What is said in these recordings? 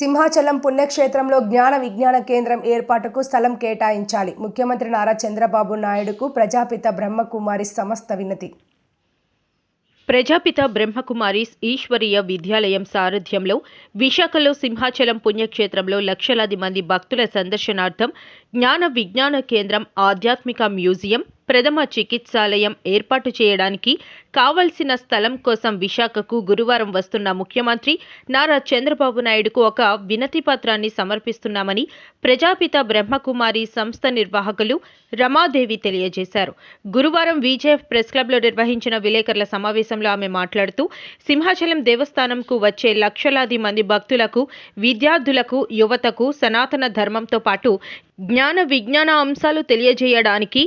సింహాచలం పుణ్యక్షేత్రంలో జ్ఞాన విజ్ఞాన కేంద్రం ఏర్పాటుకు స్థలం కేటాయించాలి. ముఖ్యమంత్రి నారా చంద్రబాబు నాయుడుకు ప్రజాపిత బ్రహ్మకుమారి సంస్థ వినతి. ప్రజాపిత బ్రహ్మకుమారీస్ ఈశ్వరీయ విద్యాలయం సారథ్యంలో విశాఖలో సింహాచలం పుణ్యక్షేత్రంలో లక్షలాది మంది భక్తుల సందర్శనార్థం జ్ఞాన విజ్ఞాన కేంద్రం, ఆధ్యాత్మిక మ్యూజియం, ప్రథమ చికిత్సాలయం ఏర్పాటు చేయడానికి కావలసిన స్థలం కోసం విశాఖకు గురువారం వస్తున్న ముఖ్యమంత్రి నారా చంద్రబాబు నాయుడుకు ఒక వినతి పత్రాన్ని సమర్పిస్తున్నామని ప్రజాపిత బ్రహ్మకుమారి సంస్థ నిర్వాహకులు రమాదేవి తెలియజేశారు. గురువారం విజేఎఫ్ ప్రెస్ క్లబ్లో నిర్వహించిన విలేకరుల సమావేశంలో ఆమె మాట్లాడుతూ, సింహాచలం దేవస్థానంకు వచ్చే లక్షలాది మంది భక్తులకు, విద్యార్థులకు, యువతకు సనాతన ధర్మంతో పాటు జ్ఞాన విజ్ఞాన అంశాలు తెలియజేయడానికి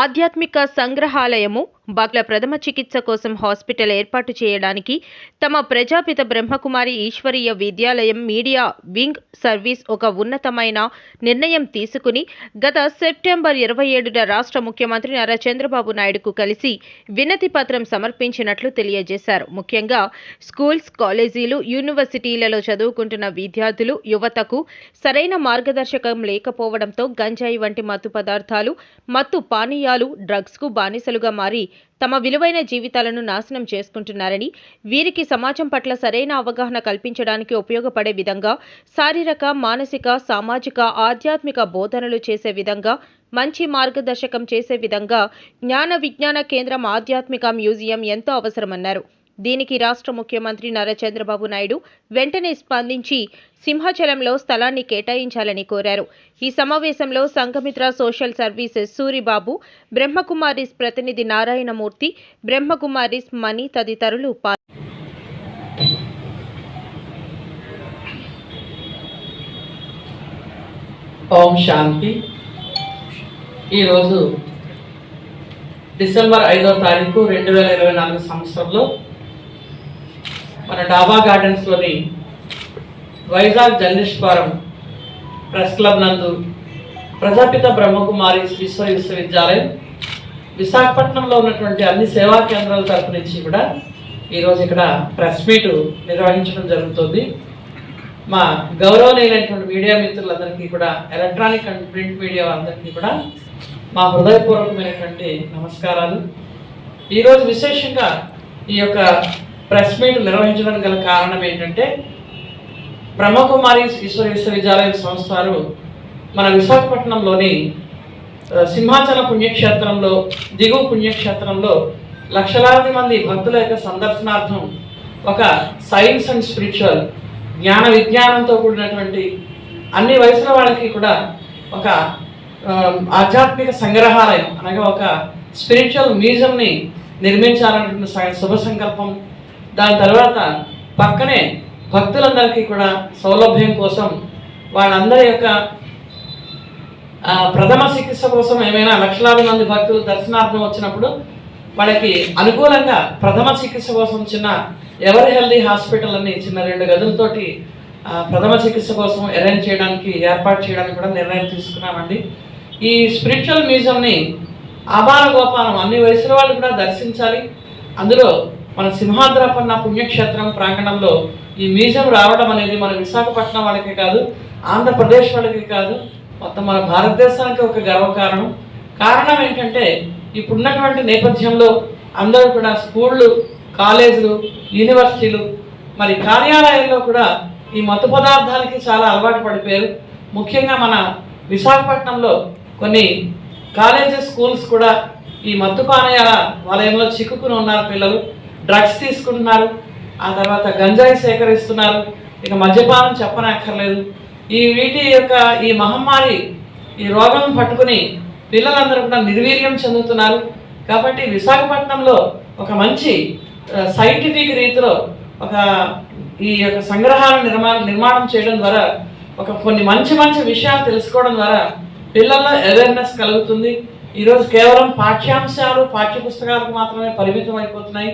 ఆధ్యాత్మిక సంగ్రహాలయము, భక్తుల ప్రథమ చికిత్స కోసం హాస్పిటల్ ఏర్పాటు చేయడానికి తమ ప్రజాపిత బ్రహ్మకుమారి ఈశ్వరీయ విద్యాలయం మీడియా వింగ్ సర్వీస్ ఒక ఉన్నతమైన నిర్ణయం తీసుకుని గత సెప్టెంబర్ 27న రాష్ట్ర ముఖ్యమంత్రి నారా చంద్రబాబు నాయుడుకు కలిసి వినతి పత్రం సమర్పించినట్లు తెలియజేశారు. ముఖ్యంగా స్కూల్స్, కాలేజీలు, యూనివర్సిటీలలో చదువుకుంటున్న విద్యార్థులు, యువతకు సరైన మార్గదర్శకం లేకపోవడంతో గంజాయి వంటి మత్తు పదార్థాలు, మత్తు పానీయాలు, డ్రగ్స్కు బానిసలుగా మారి తమ విలువైన జీవితాలను నాశనం చేసుకుంటున్నారని, వీరికి సమాజం పట్ల సరైన అవగాహన కల్పించడానికి ఉపయోగపడే విధంగా శారీరక, మానసిక, సామాజిక, ఆధ్యాత్మిక బోధనలు చేసే విధంగా, మంచి మార్గదర్శకం చేసే విధంగా జ్ఞాన విజ్ఞాన కేంద్రం, ఆధ్యాత్మిక మ్యూజియం ఎంతో అవసరమన్నారు. దీనికి రాష్ట్ర ముఖ్యమంత్రి నారా చంద్రబాబు నాయుడు వెంటనే స్పందించి సింహాచలంలో స్థలాన్ని కేటాయించాలని కోరారు. ఈ సమావేశంలో సంఘమిత్ర సోషల్ సర్వీసెస్ సూరిబాబు, బ్రహ్మకుమారీస్ ప్రతినిధి నారాయణమూర్తి, బ్రహ్మకుమారీస్ మణి తదితరులు ఓం శాంతి. ఈరోజు డిసెంబర్ 5వ తారీఖు 2024 సంవత్సరంలో మన డాబా గార్డెన్స్లోని Vizag journalist forum press club నందు ప్రజాపిత బ్రహ్మకుమారి విశ్వవిద్యాలయం విశాఖపట్నంలో ఉన్నటువంటి అన్ని సేవా కేంద్రాల తరపు నుంచి కూడా ఈరోజు ఇక్కడ ప్రెస్ మీటు నిర్వహించడం జరుగుతుంది. మా గౌరవనీయులైనటువంటి మీడియా మిత్రులందరికీ కూడా, ఎలక్ట్రానిక్ అండ్ ప్రింట్ మీడియా అందరికీ కూడా మా హృదయపూర్వకమైనటువంటి నమస్కారాలు. ఈరోజు విశేషంగా ఈ యొక్క ప్రెస్ మీట్ నిర్వహించడానికి గల కారణం ఏంటంటే, బ్రహ్మకుమారి ఈశ్వర విశ్వవిద్యాలయం సంస్థ వారు మన విశాఖపట్నంలోని సింహాచల పుణ్యక్షేత్రంలో, దిగువ పుణ్యక్షేత్రంలో లక్షలాది మంది భక్తుల యొక్క సందర్శనార్థం ఒక సైన్స్ అండ్ స్పిరిచువల్, జ్ఞాన విజ్ఞానంతో కూడినటువంటి అన్ని వయసుల వాళ్ళకి కూడా ఒక ఆధ్యాత్మిక సంగ్రహాలయం అనగా ఒక స్పిరిచువల్ మ్యూజియంని నిర్మించాలనేటువంటి శుభ సంకల్పం. దాని తర్వాత పక్కనే భక్తులందరికీ కూడా సౌలభ్యం కోసం వాళ్ళందరి యొక్క ప్రథమ చికిత్స కోసం ఏమైనా లక్షలాది మంది భక్తులు దర్శనార్థం వచ్చినప్పుడు వాళ్ళకి అనుకూలంగా ప్రథమ చికిత్స కోసం చిన్న ఎవరి హెల్దీ హాస్పిటల్ అని చిన్న 2 గదులతోటి ప్రథమ చికిత్స కోసం అరేంజ్ చేయడానికి, ఏర్పాటు చేయడానికి కూడా నిర్ణయం తీసుకున్నామండి. ఈ స్పిరిచువల్ మ్యూజియంని ఆబాల గోపాలం అన్ని వయసుల వాళ్ళు కూడా దర్శించాలి. అందులో మన సింహాద్రపన్న పుణ్యక్షేత్రం ప్రాంగణంలో ఈ మ్యూజియం రావడం అనేది మన విశాఖపట్నం వాళ్ళకే కాదు, ఆంధ్రప్రదేశ్ వాళ్ళకి కాదు, మొత్తం మన భారతదేశానికి ఒక గర్వకారణం. కారణం ఏంటంటే, ఇప్పుడున్నటువంటి నేపథ్యంలో అందరూ కూడా స్కూళ్ళు, కాలేజీలు, యూనివర్సిటీలు, మరి కార్యాలయాల్లో కూడా ఈ మత్తు పదార్థాలకి చాలా అలవాటు పడిపోయారు. ముఖ్యంగా మన విశాఖపట్నంలో కొన్ని కాలేజెస్, స్కూల్స్ కూడా ఈ మత్తు పానీయాల వలయంలో చిక్కుకుని ఉన్నారు. పిల్లలు డ్రగ్స్ తీసుకుంటున్నారు, ఆ తర్వాత గంజాయి సేకరిస్తున్నారు, ఇక మద్యపానం చెప్పనక్కర్లేదు. వీటి యొక్క ఈ మహమ్మారి, ఈ రోగం పట్టుకుని పిల్లలందరూ కూడా నిర్వీర్యం చెందుతున్నారు. కాబట్టి విశాఖపట్నంలో ఒక మంచి సైంటిఫిక్ రీతిలో ఒక ఈ యొక్క సంగ్రహాలను నిర్మాణం చేయడం ద్వారా కొన్ని మంచి విషయాలు తెలుసుకోవడం ద్వారా పిల్లల్లో అవేర్నెస్ కలుగుతుంది. ఈరోజు కేవలం పాఠ్యాంశాలు, పాఠ్యపుస్తకాలకు మాత్రమే పరిమితం అయిపోతున్నాయి.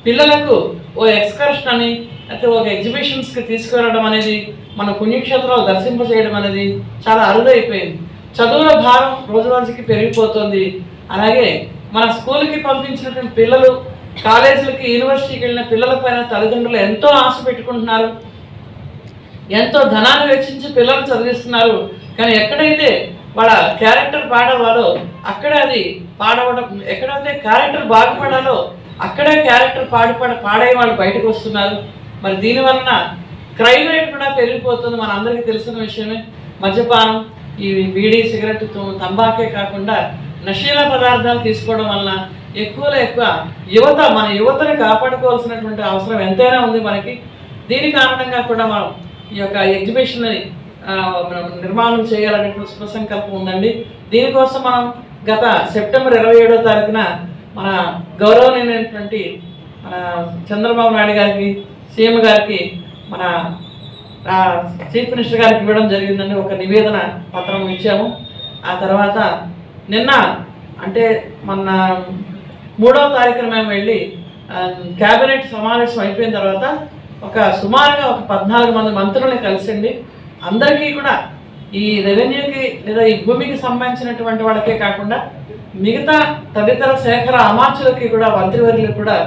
పిల్లలకు ఓ ఎక్స్కర్షన్ అని, అయితే ఒక ఎగ్జిబిషన్స్కి తీసుకువెళ్ళడం అనేది, మన పుణ్యక్షేత్రాలు దర్శింపజేయడం అనేది చాలా అరుదైపోయింది. చదువుల భారం రోజు రోజుకి పెరిగిపోతుంది. అలాగే మన స్కూల్కి పంపించినటువంటి పిల్లలు, కాలేజీలకి, యూనివర్సిటీకి వెళ్ళిన పిల్లల పైన తల్లిదండ్రులు ఎంతో ఆశ పెట్టుకుంటున్నారు. ఎంతో ధనాన్ని వెచ్చించి పిల్లలు చదివిస్తున్నారు. కానీ ఎక్కడైతే వాళ్ళ క్యారెక్టర్ పాడవాలో అక్కడే అది పాడవడం, ఎక్కడైతే క్యారెక్టర్ బాగుపడాలో అక్కడే క్యారెక్టర్ పాడై వాళ్ళు బయటకు వస్తున్నారు. మరి దీనివలన క్రైమ్ రేట్ కూడా పెరిగిపోతుంది. మన అందరికీ తెలిసిన విషయమే. మద్యపానం, ఈ బీడీ, సిగరెట్, తంబాకే కాకుండా నశీల పదార్థాలు తీసుకోవడం వలన ఎక్కువలో ఎక్కువ మన యువతని కాపాడుకోవాల్సినటువంటి అవసరం ఎంతైనా ఉంది మనకి. దీని కారణంగా కూడా మనం ఈ యొక్క ఎగ్జిబిషన్ని నిర్మాణం చేయాలనే శుభసంకల్పం ఉందండి. దీనికోసం మనం గత సెప్టెంబర్ 27వ తారీఖున మన గౌరవనీయమైనటువంటి మన చంద్రబాబు నాయుడు గారికి, సీఎం గారికి, మన చీఫ్ మినిస్టర్ గారికి ఇవ్వడం జరిగిందండి. ఒక నివేదన పత్రం ఇచ్చాము. ఆ తర్వాత నిన్న అంటే మన 3వ తారీఖున మేము వెళ్ళి క్యాబినెట్ సమావేశం అయిపోయిన తర్వాత సుమారుగా 14 మంది మంత్రుల్ని కలిసిండి. అందరికీ కూడా ఈ రెవెన్యూకి లేదా ఈ భూమికి సంబంధించినటువంటి వాళ్ళకే కాకుండా మిగతా తదితర శాఖల అమాత్యులకి కూడా, మంత్రివర్యులకు కూడా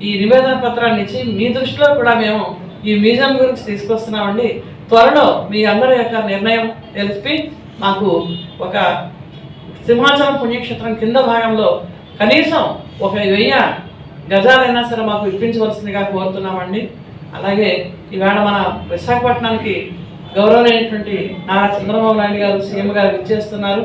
ఈ నివేదన పత్రాన్ని ఇచ్చి మీ దృష్టిలో కూడా మేము ఈ మ్యూజియం గురించి తీసుకొస్తున్నామండి. త్వరలో మీ అందరి యొక్క నిర్ణయం తెలిపి మాకు ఒక సింహాచలం పుణ్యక్షేత్రం కింద భాగంలో కనీసం 1000 గజాలైనా సరే మాకు ఇప్పించవలసిందిగా కోరుతున్నామండి. అలాగే ఈవేళ మన విశాఖపట్నానికి గౌరవమైనటువంటి నారా చంద్రబాబు నాయుడు గారు, సీఎం గారు ఇచ్చేస్తున్నారు.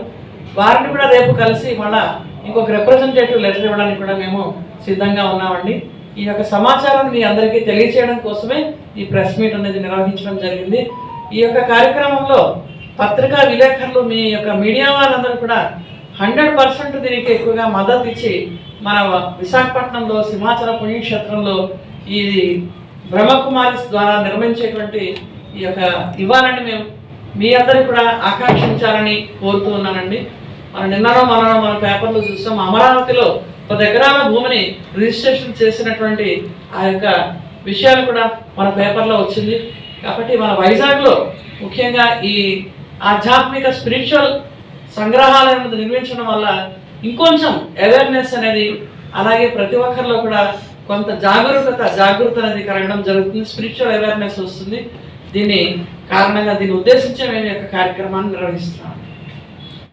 వారిని కూడా రేపు కలిసి మళ్ళా ఇంకొక రిప్రజెంటేటివ్ లెటర్ ఇవ్వడానికి కూడా మేము సిద్ధంగా ఉన్నామండి. ఈ యొక్క సమాచారాన్ని మీ అందరికీ తెలియచేయడం కోసమే ఈ ప్రెస్ మీట్ అనేది నిర్వహించడం జరిగింది. ఈ యొక్క కార్యక్రమంలో పత్రికా విలేకరులు, మీ యొక్క మీడియా వాళ్ళందరూ కూడా 100% దీనికి ఎక్కువగా మద్దతు ఇచ్చి మన విశాఖపట్నంలో సింహాచల పుణ్యక్షేత్రంలో ఈ బ్రహ్మకుమారిస్ ద్వారా నిర్మించేటువంటి ఈ యొక్క ఇవ్వాలని మేము మీ అందరికీ కూడా ఆకాంక్షించాలని కోరుతూ ఉన్నానండి. నిన్ననో మన పేపర్లో చూస్తాం, అమరావతిలో 10 ఎకరాల భూమిని రిజిస్ట్రేషన్ చేసినటువంటి ఆ యొక్క విషయాలు కూడా మన పేపర్లో వచ్చింది. కాబట్టి మన వైజాగ్లో ముఖ్యంగా ఈ ఆధ్యాత్మిక స్పిరిచువల్ సంగ్రహాలయాన్ని నిర్మించడం వల్ల ఇంకొంచెం అవేర్నెస్ అనేది, అలాగే ప్రతి ఒక్కరిలో కూడా కొంత జాగృత అనేది కలగడం జరుగుతుంది. స్పిరిచువల్ అవేర్నెస్ వస్తుంది. దీని కారణంగా దీన్ని ఉద్దేశించి మేము ఈ యొక్క కార్యక్రమాన్ని నిర్వహిస్తున్నాం.